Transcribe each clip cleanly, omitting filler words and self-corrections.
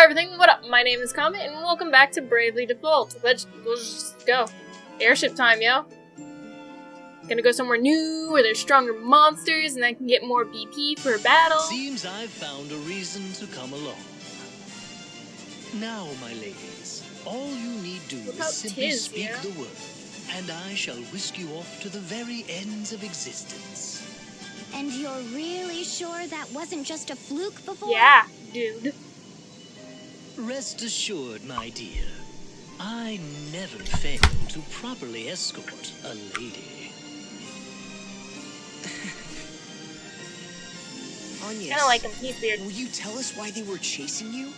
everything, what up? My name is Comet, and welcome back to Bravely Default. We'll just go. Airship time, yo. Gonna go somewhere new, where there's stronger monsters, and I can get more BP for a battle. Seems I've found a reason to come along. Now, my ladies, all you need do is simply speak the word, and I shall whisk you off to the very ends of existence. And you're really sure that wasn't just a fluke before? Yeah, dude. Rest assured, my dear, I never fail to properly escort a lady. Anya, Kinda like him, he's weird. will you tell us why they were chasing you?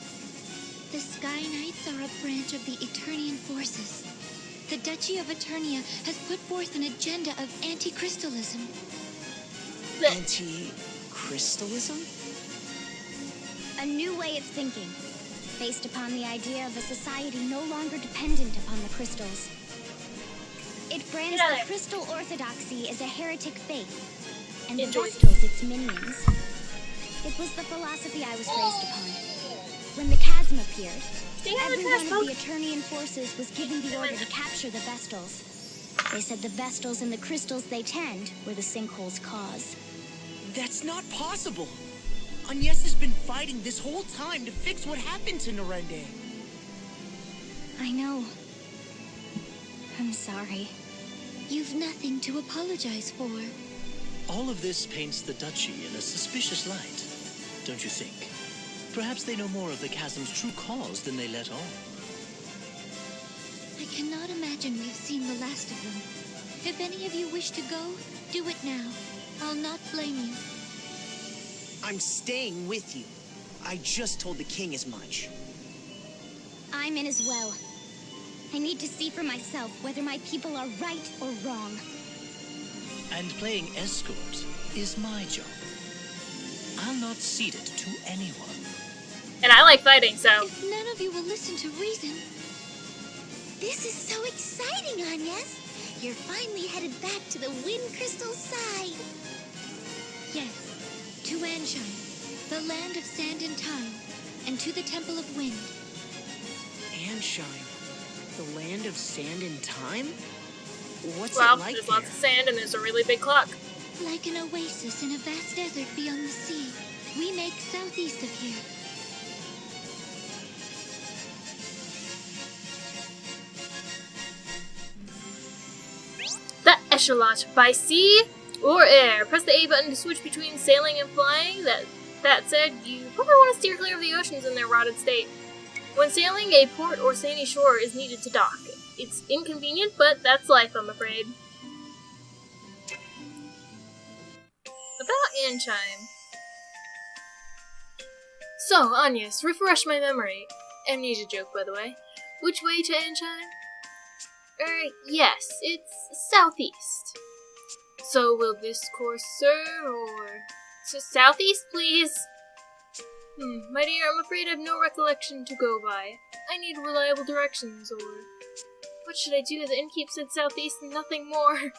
The Sky Knights are a branch of the Eternian forces. The Duchy of Eternia has put forth an agenda of anti-crystalism. Anti-crystalism? A new way of thinking, based upon the idea of a society no longer dependent upon the crystals. It brands the crystal orthodoxy as a heretic faith, and the Vestals its minions. It was the philosophy I was raised upon. When the chasm appeared, every one of the Eternian forces was given the order to capture the Vestals. They said the Vestals and the crystals they tend were the sinkhole's cause. That's not possible! Agnes has been fighting this whole time to fix what happened to Narende. I know. I'm sorry. You've nothing to apologize for. All of this paints the Duchy in a suspicious light, don't you think? Perhaps they know more of the chasm's true cause than they let on. I cannot imagine we've seen the last of them. If any of you wish to go, do it now. I'll not blame you. I'm staying with you. I just told the king as much. I'm in as well. I need to see for myself whether my people are right or wrong. And playing escort is my job. I'll not cede it to anyone. And I like fighting, so... If none of you will listen to reason... This is so exciting, Agnes! You're finally headed back to the Wind Crystal side. Yes. To Anshine, the land of sand and time, and to the Temple of Wind. Anshine, the land of sand and time? What's well, it like there's there? lots of sand and there's a really big clock. Like an oasis in a vast desert beyond the sea, we make southeast of here. The echelon by sea or air. Press the A button to switch between sailing and flying. That said, you probably want to steer clear of the oceans in their rotted state. When sailing, a port or sandy shore is needed to dock. It's inconvenient, but that's life, I'm afraid. About Anshine. So, Agnes, refresh my memory. Amnesia joke, by the way. Which way to Anshine? Yes, it's southeast. So will this course serve, or... So southeast, please? My dear, I'm afraid I have no recollection to go by. I need reliable directions, or... What should I do? The innkeep said southeast and nothing more.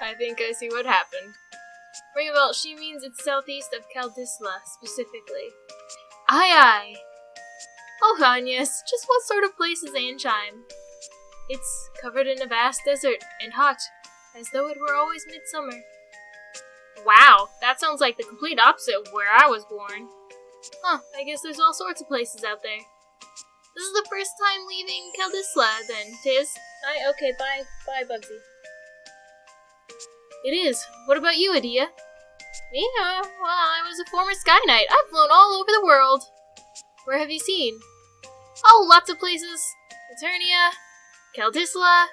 I think I see what happened. Ring a bell, she means it's southeast of Caldisla, specifically. Aye, aye. Oh, Agnes, just what sort of place is Anshine? It's covered in a vast desert, and hot, as though it were always midsummer. Wow, that sounds like the complete opposite of where I was born. Huh, I guess there's all sorts of places out there. This is the first time leaving Caldisla, then, Tiz. Okay, bye, Bugsy. It is. What about you, Adia? Me? Well, I was a former Sky Knight. I've flown all over the world. Where have you seen? Oh, lots of places. Eternia, Caldisla.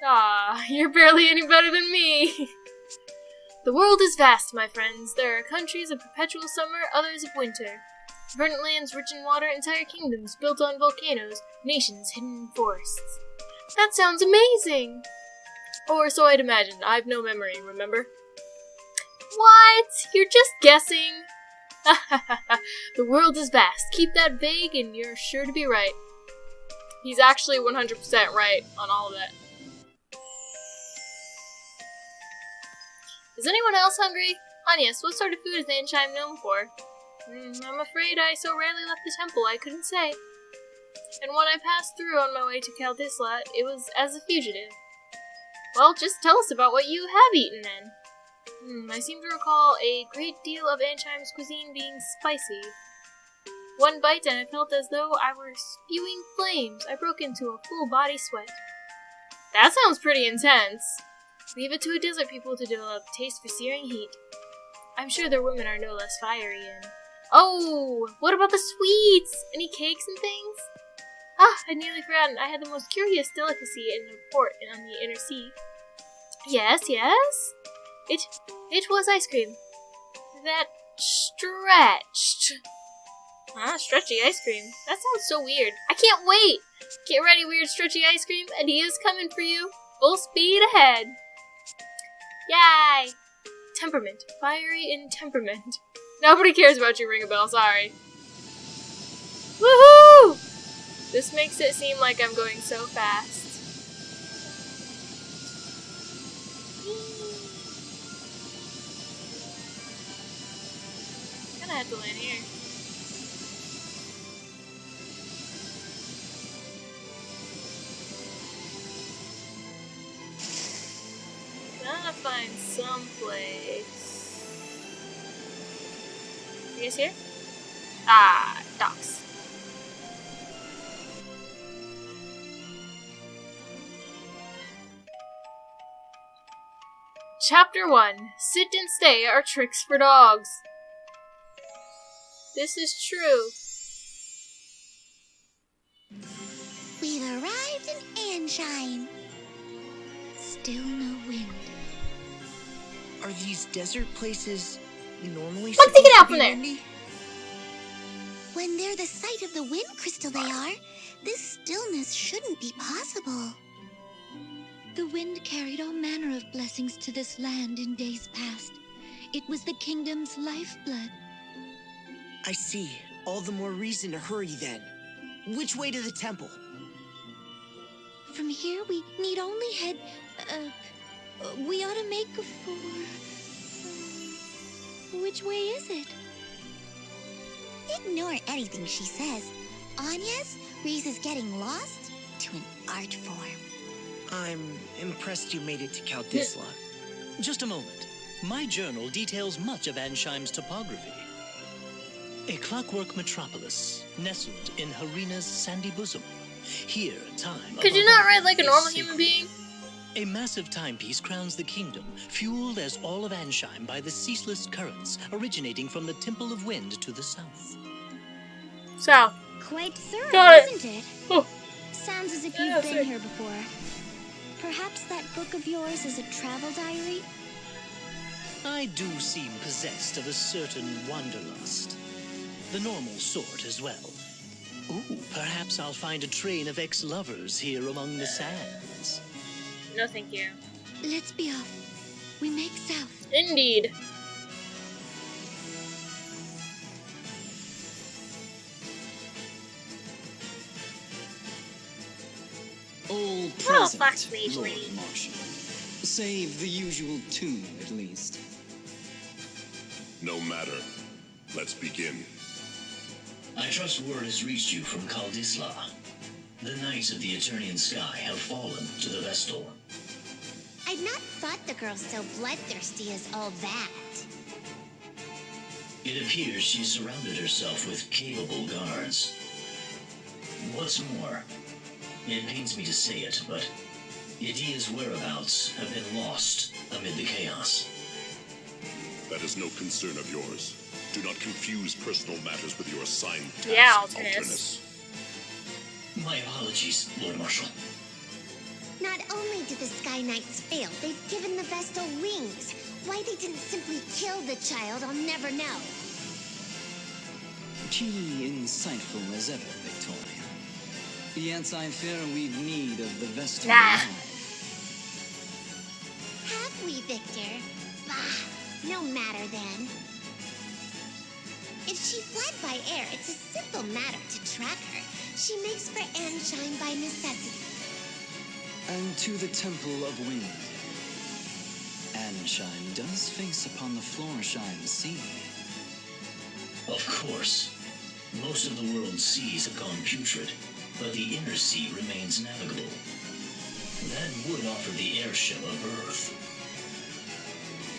Ah, you're barely any better than me. The world is vast, my friends. There are countries of perpetual summer, others of winter. Verdant lands rich in water, entire kingdoms built on volcanoes, nations hidden in forests. That sounds amazing! Or so I'd imagined. I've no memory, remember? What? You're just guessing? The world is vast. Keep that vague and you're sure to be right. He's actually 100% right on all of that. Is anyone else hungry? Agnes, what sort of food is Ansheim known for? I'm afraid I so rarely left the temple, I couldn't say. And when I passed through on my way to Kaldisla, it was as a fugitive. Well, just tell us about what you have eaten, then. I seem to recall a great deal of Ansheim's cuisine being spicy. One bite and it felt as though I were spewing flames. I broke into a full-body sweat. That sounds pretty intense. Leave it to a desert people to develop taste for searing heat. I'm sure their women are no less fiery and... Oh! What about the sweets? Any cakes and things? I'd nearly forgotten. I had the most curious delicacy in a port on the inner sea. Yes. It was ice cream. That stretched. Stretchy ice cream. That sounds so weird. I can't wait! Get ready, weird stretchy ice cream. Idea's coming for you. Full speed ahead. Yay! Temperament. Fiery in temperament. Nobody cares about you, Ring a Bell, sorry. Woohoo! This makes it seem like I'm going so fast. Kinda had to land here. Gotta find someplace. You guys here? Docks. Chapter 1. Sit and stay are tricks for dogs. This is true. We've arrived in Ansheim. Still no wind. Are these desert places normally Let's take it out from there. windy? When they're the site of the wind crystal they are, this stillness shouldn't be possible. The wind carried all manner of blessings to this land in days past. It was the kingdom's lifeblood. I see. All the more reason to hurry then. Which way to the temple? From here, we need only head... we ought to make for... which way is it? Ignore anything she says. Anya's, Reese is getting lost to an art form. I'm impressed you made it to Kaldisla. Just a moment. My journal details much of Ansheim's topography. A clockwork metropolis, nestled in Harina's sandy bosom. Here, time... Could you not write like a normal human being? A massive timepiece crowns the kingdom, fueled as all of Ansheim by the ceaseless currents originating from the Temple of Wind to the south. South. Quite thorough, Got it. isn't it? Oh. Sounds as if Yeah, you've sir. been here before. Perhaps that book of yours is a travel diary? I do seem possessed of a certain wanderlust. The normal sort as well. Ooh, perhaps I'll find a train of ex-lovers here among the sands. No, thank you. Let's be off. We make south. Indeed. All Well, present, Fox Rage Lord Lady. Marshal. Save the usual tune, at least. No matter. Let's begin. I trust word has reached you from Kaldisla. The Knights of the Eternian Sky have fallen to the Vestal. I'd not thought the girl so bloodthirsty as all that. It appears she surrounded herself with capable guards. What's more, it pains me to say it, but Yedia's whereabouts have been lost amid the chaos. That is no concern of yours. Do not confuse personal matters with your assigned task, Yeah, Alternus. My apologies, Lord Marshal. Not only did the Sky Knights fail, they've given the Vestal wings. Why they didn't simply kill the child, I'll never know. Key insightful as ever, Victoria. Yet I fear we've need of the Vestal Nah. alive. Have we, Victor? Bah, no matter then. If she fled by air, it's a simple matter to track her. She makes for Ansheim by necessity. And to the Temple of Wind. Anshine does face upon the Floorshine Sea. Of course. Most of the world's seas have gone putrid, but the inner sea remains navigable. That would offer the airship of Earth.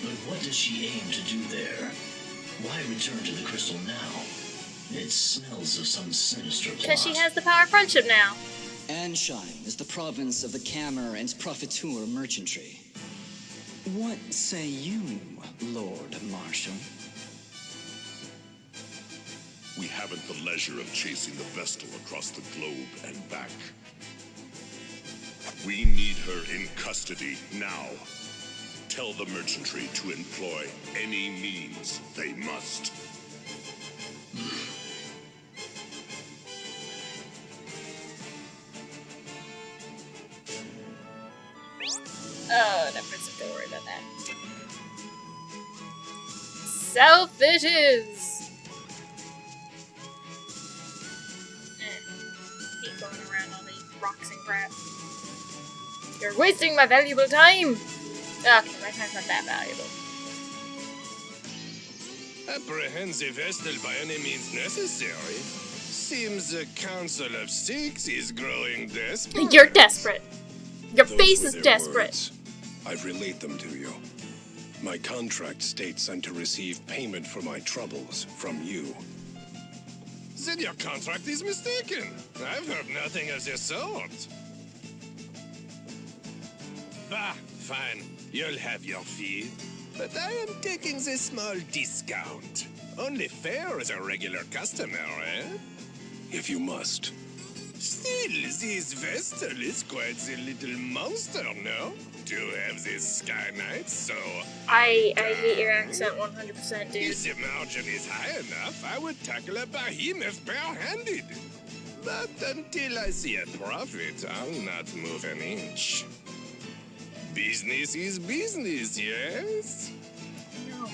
But what does she aim to do there? Why return to the crystal now? It smells of some sinister plot. Because she has the power of friendship now. Anshine is the province of the Cammer and Profiteur merchantry. What say you, Lord Marshal? We haven't the leisure of chasing the Vestal across the globe and back. We need her in custody now. Tell the merchantry to employ any means they must. Oh, no, don't worry about that. Selfishes! Keep going around on these rocks and crap. You're wasting my valuable time! Okay, my time's not that valuable. Apprehend the Vestal by any means necessary. Seems the Council of Six is growing desperate. You're desperate. Your Those face were is their desperate. words. I relate them to you. My contract states I'm to receive payment for my troubles from you. Then your contract is mistaken. I've heard nothing of the sort. Bah, fine. You'll have your fee. But I am taking this small discount. Only fair as a regular customer, eh? If you must. Still, this Vestal is quite the little monster, no? To have this Sky Knight, so... I hate your accent 100%, dude. If the margin is high enough, I would tackle a behemoth bare-handed. But until I see a profit, I'll not move an inch. Business is business, yes? No.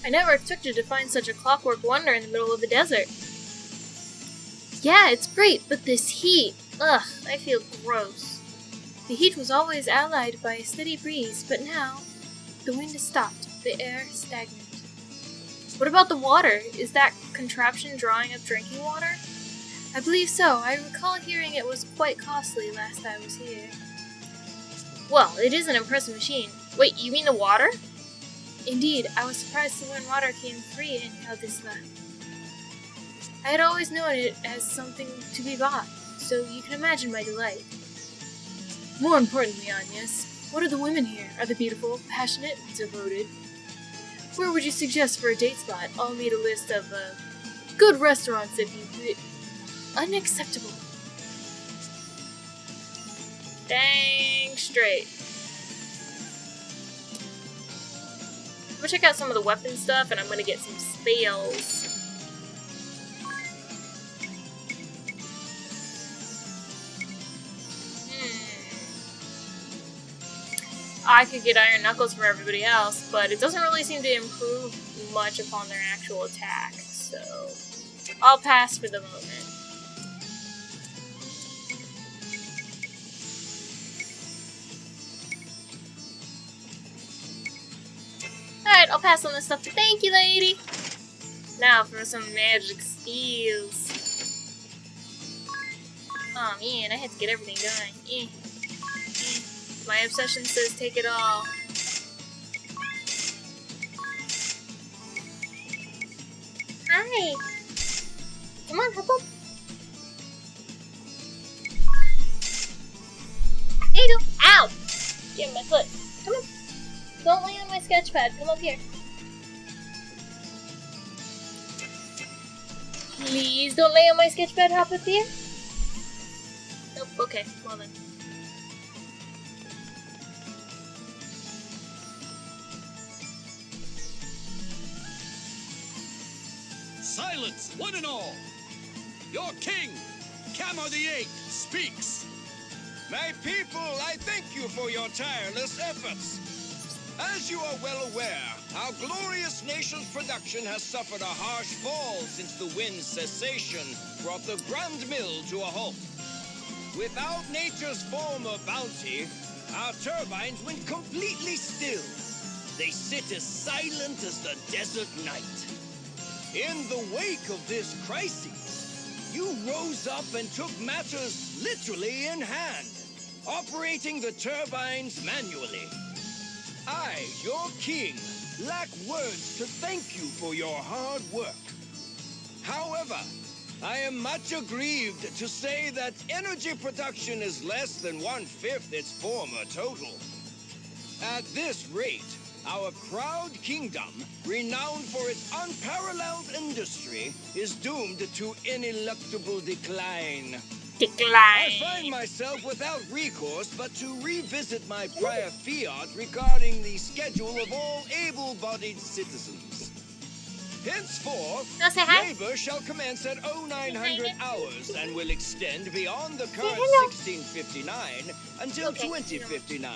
I never expected to find such a clockwork wonder in the middle of the desert. Yeah, it's great, but this heat, ugh, I feel gross. The heat was always allied by a steady breeze, but now, the wind has stopped, the air is stagnant. What about the water? Is that contraption drawing up drinking water? I believe so. I recall hearing it was quite costly last I was here. Well, it is an impressive machine. Wait, you mean the water? Indeed, I was surprised to learn water came free in Haldisla. I had always known it as something to be bought, so you can imagine my delight. More importantly, Agnes, what are the women here? Are they beautiful, passionate, devoted? Where would you suggest for a date spot? I'll need a list of, good restaurants if you could. Unacceptable. Dang straight. I'm gonna check out some of the weapon stuff, and I'm gonna get some spells. I could get Iron Knuckles for everybody else, but it doesn't really seem to improve much upon their actual attack, so I'll pass for the moment. Alright, I'll pass on this stuff. Thank you, lady! Now for some magic spells. Oh man, I had to get everything done. My obsession says take it all. Hi! Come on, hop up. There you go. Ow! Get my foot. Come on. Don't lay on my sketch pad. Come up here. Please don't lay on my sketch pad. Hop up here. Nope. Okay. Well then. Silence, one and all! Your king, Camo the Eighth speaks. My people, I thank you for your tireless efforts. As you are well aware, our glorious nation's production has suffered a harsh fall since the wind's cessation brought the Grand Mill to a halt. Without nature's former bounty, our turbines went completely still. They sit as silent as the desert night. In the wake of this crisis, you rose up and took matters literally in hand, operating the turbines manually. I, your king, lack words to thank you for your hard work. However, I am much aggrieved to say that energy production is less than 1/5 its former total. At this rate, our proud kingdom, renowned for its unparalleled industry, is doomed to ineluctable decline. I find myself without recourse but to revisit my prior fiat regarding the schedule of all able-bodied citizens. Henceforth, labor shall commence at 0900 hours and will extend beyond the current 1659 until 2059,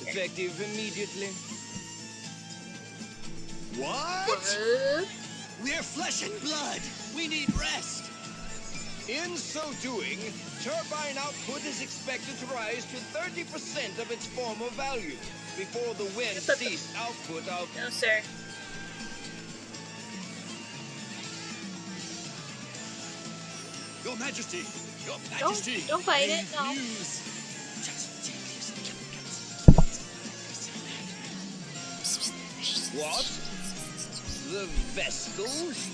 effective immediately. What? We're flesh and blood. We need rest. In so doing, turbine output is expected to rise to 30% of its former value before the wind ceased output of... No, sir. Your Majesty! Your Majesty! Don't fight it, no. What? The Vestals?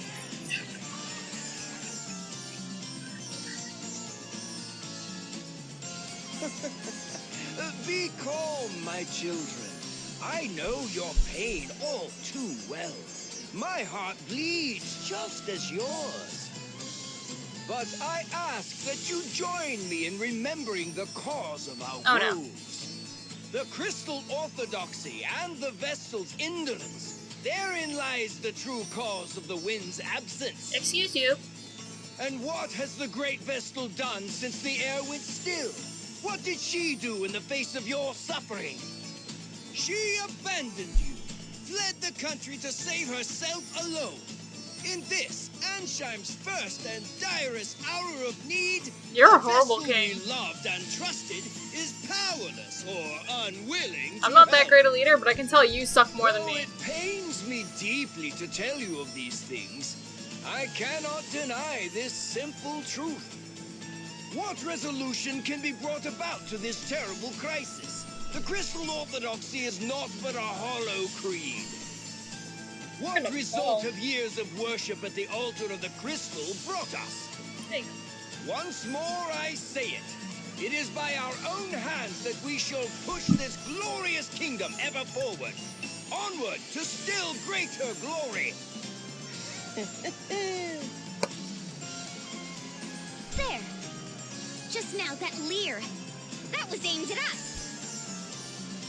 Be calm, my children. I know your pain all too well. My heart bleeds just as yours. But I ask that you join me in remembering the cause of our woes. The Crystal Orthodoxy and the Vestal's indolence. Therein lies the true cause of the wind's absence. Excuse you. And what has the Great Vestal done since the air went still? What did she do in the face of your suffering? She abandoned you, fled the country to save herself alone. In this, Ansheim's first and direst hour of need, you're a horrible king. The loved and trusted is powerless or unwilling. I'm not that great a leader, but I can tell you suck more than me. It pains me deeply to tell you of these things. I cannot deny this simple truth. What resolution can be brought about to this terrible crisis? The Crystal Orthodoxy is naught but a hollow creed. What result have years of worship at the altar of the crystal brought us? Once more I say it. It is by our own hands that we shall push this glorious kingdom ever forward. Onward to still greater glory. There. Just now, that leer. That was aimed at us.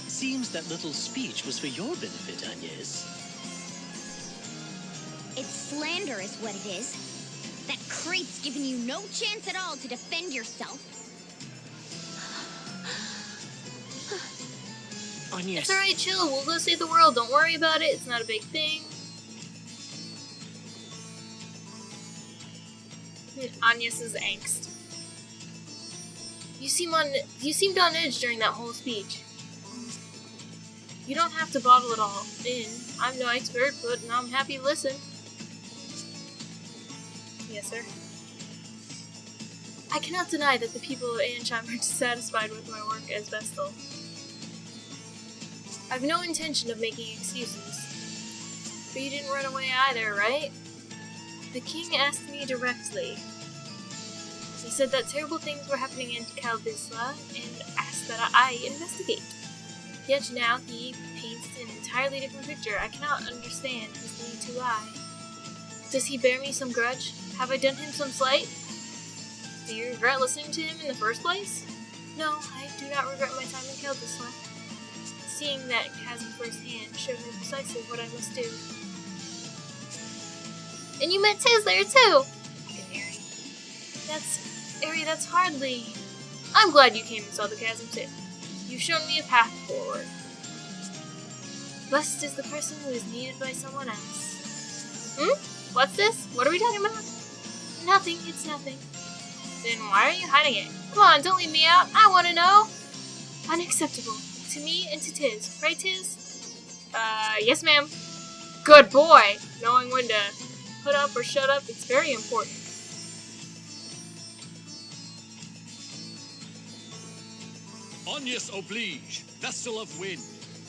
Seems that little speech was for your benefit, Agnes. It's slander is what it is. That creep's given you no chance at all to defend yourself. It's alright, chill. We'll go save the world. Don't worry about it. It's not a big thing. Agnes's angst. You seemed on edge during that whole speech. You don't have to bottle it all in. I'm no expert, but I'm happy to listen. Yes, sir. I cannot deny that the people of Ansheim are dissatisfied with my work as Vestal. I've no intention of making excuses. But you didn't run away either, right? The king asked me directly. He said that terrible things were happening in Kaldisla and asked that I investigate. Yet now he paints an entirely different picture. I cannot understand his need to lie. Does he bear me some grudge? Have I done him some slight? Do you regret listening to him in the first place? No, I do not regret my time in Kaldisla. Seeing that chasm firsthand showed me precisely what I must do. And you met Tiz there too! That's Eri, that's hardly... I'm glad you came and saw the chasm too. You've shown me a path forward. Blessed is the person who is needed by someone else. What's this? What are we talking about? Nothing, it's nothing. Then why are you hiding it? Come on, don't leave me out. I want to know. Unacceptable. To me and to Tiz. Right, Tiz? Yes, ma'am. Good boy. Knowing when to put up or shut up, it's very important. Agnes oblige, vessel of wind.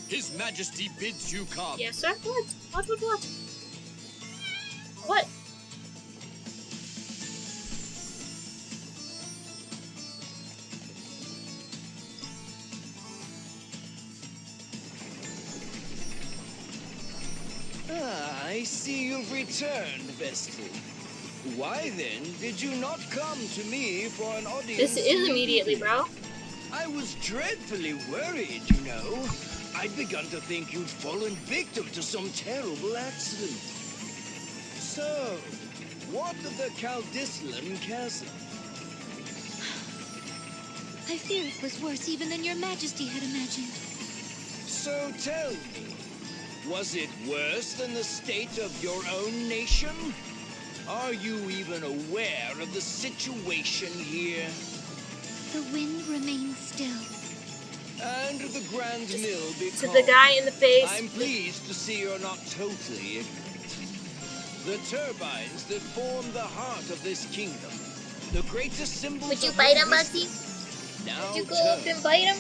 His Majesty bids you come. Yes, sir. What? What? Ah, I see you've returned, Vestal. Why then did you not come to me for an audience? This is immediately, bro. I was dreadfully worried, you know. I'd begun to think you'd fallen victim to some terrible accident. So, what of the Caldislan Chasm? I fear it was worse even than your Majesty had imagined. So tell me, was it worse than the state of your own nation? Are you even aware of the situation here? The wind remains still. And the Grand Mill becalmed. To the guy in the face. I'm pleased to see you're not totally ignorant. The turbines that form the heart of this kingdom, the greatest symbols Would you of bite him, existence, Bugsy? now Would you go up and bite him?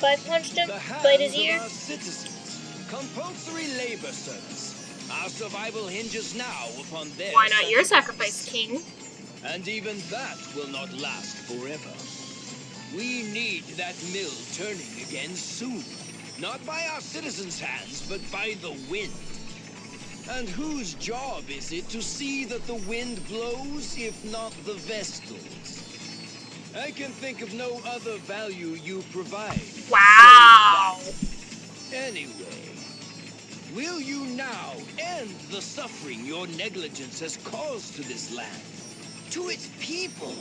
Punched him? the hands Bite his ear? of our citizens. Compulsory labor service. Our survival hinges now upon their Why not your sacrifice, King? And even that will not last forever. We need that mill turning again soon. Not by our citizens' hands, but by the wind. And whose job is it to see that the wind blows, if not the Vestals? I can think of no other value you provide. Wow! Anyway, will you now end the suffering your negligence has caused to this land? To its people?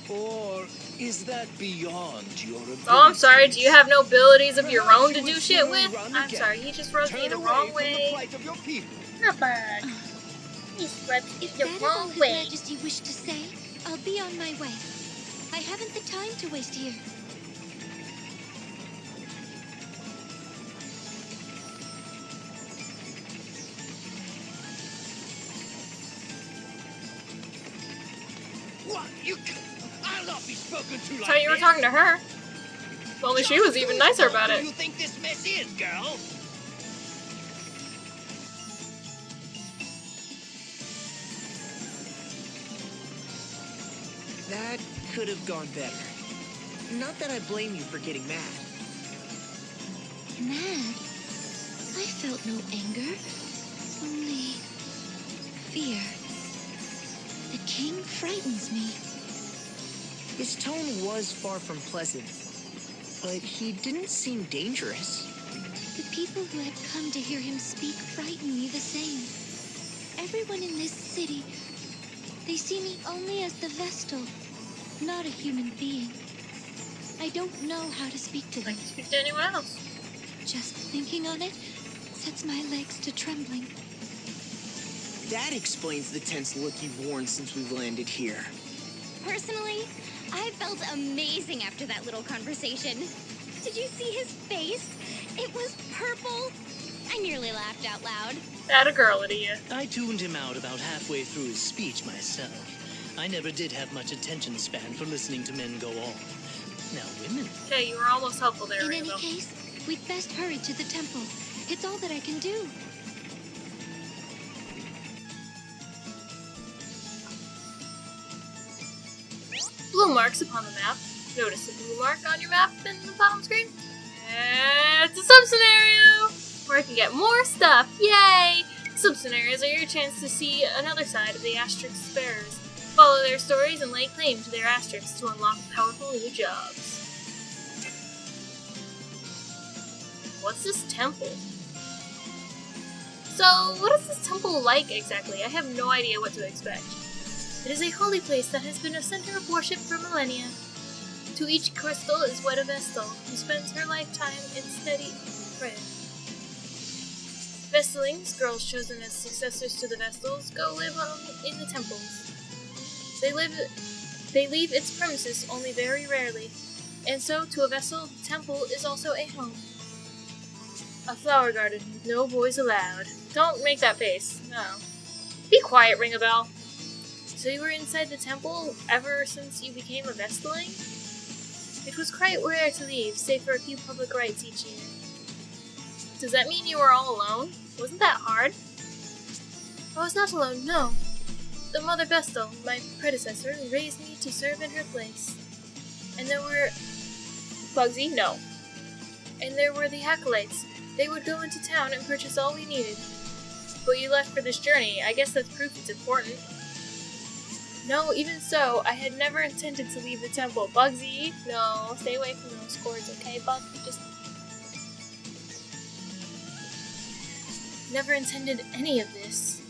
Or is that beyond your ability? Oh, I'm sorry, do you have no abilities of your own to do shit with? I'm sorry, he just rubs me the wrong way. Not bad. He just rubs me If the that is wrong all His way. Majesty wished to say, I'll be on my way. I haven't the time to waste here. What? I'll not be spoken to like That's how you were this. talking to her. If only she was even nicer about What it. do you think this mess is, girl? That could have gone better. Not that I blame you for getting mad. Mad? I felt no anger. Only fear. The king frightens me. His tone was far from pleasant, but he didn't seem dangerous. The people who had come to hear him speak frighten me the same. Everyone in this city, they see me only as the Vestal, not a human being. I don't know how to speak to them. Speak to anyone else. Just thinking on it sets my legs to trembling. That explains the tense look you've worn since we've landed here. Personally, I felt amazing after that little conversation. Did you see his face? It was purple. I nearly laughed out loud. Add a girl to you. I tuned him out about halfway through his speech myself. I never did have much attention span for listening to men go on. Now, women... Okay, you were almost helpful there, In Rainbow. any case, we'd best hurry to the temple. It's all that I can do. Blue marks upon the map. Notice the blue mark on your map in the bottom screen? It's a sub-scenario! Where I can get more stuff! Yay! Sub-scenarios are your chance to see another side of the Asterix Sparrows. Follow their stories and lay claim to their Asterix to unlock powerful new jobs. What's this temple? So, what is this temple like exactly? I have no idea what to expect. It is a holy place that has been a center of worship for millennia. To each crystal is wed a Vestal, who spends her lifetime in steady prayer. Vestalings, girls chosen as successors to the Vestals, go live in the temples. They leave its premises only very rarely, and so to a Vestal, the temple is also a home. A flower garden with no boys allowed. Don't make that face. No. Be quiet, ring a bell. So you were inside the temple ever since you became a Vestaling? It was quite rare to leave, save for a few public rites each year. Does that mean you were all alone? Wasn't that hard? I was not alone, no. The Mother Vestal, my predecessor, raised me to serve in her place. And there were... Bugsy? No. And there were the acolytes. They would go into town and purchase all we needed. But you left for this journey. I guess that's proof it's important. No, even so, I had never intended to leave the temple. Bugsy, no, stay away from those cords, okay, Bug? Just... Never intended any of this.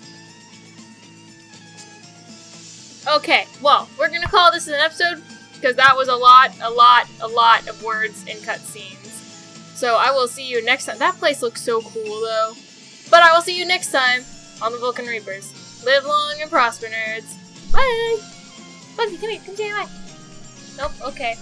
Okay, well, we're gonna call this an episode, because that was a lot of words and cutscenes. So I will see you next time. That place looks so cool, though. But I will see you next time on the Vulcan Reapers. Live long and prosper, nerds. Bye! Bugsy, come here, come say hi. Nope, okay.